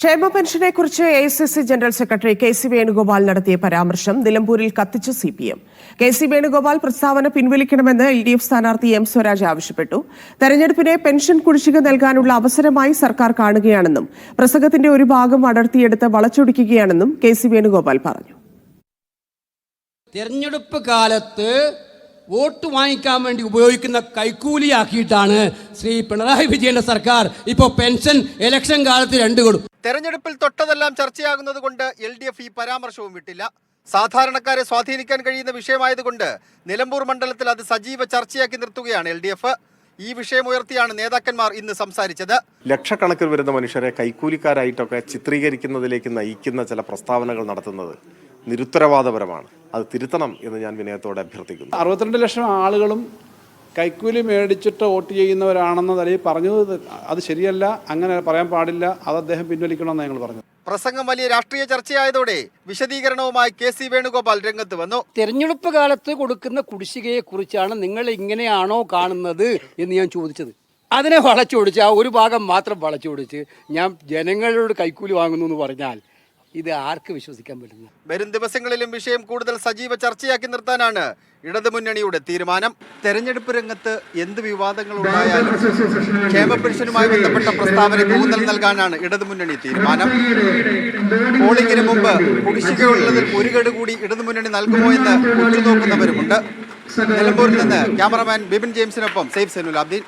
ക്ഷേമ പെൻഷനെക്കുറിച്ച് AICC general secretary KC Venugopal നടത്തിയ പരാമർശം നിലമ്പൂരിൽ കത്തിച്ച് CPM. KC വേണുഗോപാൽ പ്രസ്താവന പിൻവലിക്കണമെന്ന് LDF സ്ഥാനാർത്ഥി M സ്വരാജ് ആവശ്യപ്പെട്ടു. തെരഞ്ഞെടുപ്പിനെ പെൻഷൻ കുടിശ്ശിക നൽകാനുള്ള അവസരമായി സർക്കാർ കാണുകയാണെന്നും പ്രസംഗത്തിന്റെ ഒരു ഭാഗം അടർത്തിയെടുത്ത് വളച്ചൊടിക്കുകയാണെന്നും KC വേണുഗോപാൽ പറഞ്ഞു. തെരഞ്ഞെടുപ്പ് കാലത്ത് വോട്ട് വാങ്ങിക്കാൻ വേണ്ടി ഉപയോഗിക്കുന്ന കൈക്കൂലിയാക്കിയിട്ടാണ് ശ്രീ പിണറായി വിജയന്റെ സർക്കാർ ഇപ്പോൾ പെൻഷൻ ഇലക്ഷൻ കാലത്ത് 2 കൊടുക്കും. തെരഞ്ഞെടുപ്പിൽ തൊട്ടതെല്ലാം ചർച്ചയാകുന്നത് കൊണ്ട് LDF ഈ പരാമർശവും വിട്ടില്ല. സാധാരണക്കാരെ സ്വാധീനിക്കാൻ കഴിയുന്ന വിഷയമായതുകൊണ്ട് നിലമ്പൂർ മണ്ഡലത്തിൽ അത് സജീവ ചർച്ചയാക്കി നിർത്തുകയാണ് LDF. ഈ വിഷയം ഉയർത്തിയാണ് നേതാക്കന്മാർ ഇന്ന് സംസാരിച്ചത്. ലക്ഷക്കണക്കിന് വരുന്ന മനുഷ്യരെ കൈക്കൂലിക്കാരായിട്ടൊക്കെ ചിത്രീകരിക്കുന്നതിലേക്ക് നയിക്കുന്ന ചില പ്രസ്താവനകൾ നടത്തുന്നത് നിരുത്തരവാദപരമാണ്. അത് തിരുത്തണം എന്ന് ഞാൻ വിനയത്തോടെ അഭ്യർത്ഥിക്കുന്നു. 62 ലക്ഷം ആളുകളും കൈക്കൂലി മേടിച്ചിട്ട് വോട്ട് ചെയ്യുന്നവരാണെന്ന് തലയിൽ പറഞ്ഞത് അത് ശരിയല്ല, അങ്ങനെ പറയാൻ പാടില്ല, അത് അദ്ദേഹം പിൻവലിക്കണമെന്ന് ഞങ്ങൾ പറഞ്ഞു. പ്രസംഗം വലിയ രാഷ്ട്രീയ ചർച്ചയായതോടെ വിശദീകരണവുമായി KC വേണുഗോപാൽ രംഗത്ത് വന്നു. തെരഞ്ഞെടുപ്പ് കാലത്ത് കൊടുക്കുന്ന കുടിശ്ശികയെ കുറിച്ചാണ് നിങ്ങൾ ഇങ്ങനെയാണോ കാണുന്നത് എന്ന് ഞാൻ ചോദിച്ചത്. അതിനെ വളച്ചൊടിച്ച് ആ ഒരു ഭാഗം മാത്രം വളച്ചൊടിച്ച് ഞാൻ ജനങ്ങളോട് കൈക്കൂലി വാങ്ങുന്നു എന്ന് പറഞ്ഞാൽ ഇത് ആർക്ക് വിശ്വസിക്കാൻ പറ്റുന്നു? വരും ദിവസങ്ങളിലും വിഷയം കൂടുതൽ സജീവ ചർച്ചയാക്കി നിർത്താനാണ് ഇടതുമുന്നണിയുടെ തീരുമാനം. തെരഞ്ഞെടുപ്പ് രംഗത്ത് എന്ത് വിവാദങ്ങളുണ്ടായാലും ക്ഷേമ പെൻഷനുമായി ബന്ധപ്പെട്ട പ്രസ്താവനയ്ക്ക് ഊന്നൽ നൽകാനാണ് ഇടതുമുന്നണി തീരുമാനം. പോളിംഗിന് മുമ്പ് കുടിശ്ശികയുള്ളതിൽ ഒരു ഗഡു കൂടി ഇടതുമുന്നണി നൽകുമോ എന്ന് ഉറ്റുനോക്കുന്നവരുമുണ്ട്. നിലമ്പൂരിൽ നിന്ന് ക്യാമറമാൻ ബിപിൻ ജെയിംസിനൊപ്പം സൈഫ് സൈനുലാബ്ദീൻ.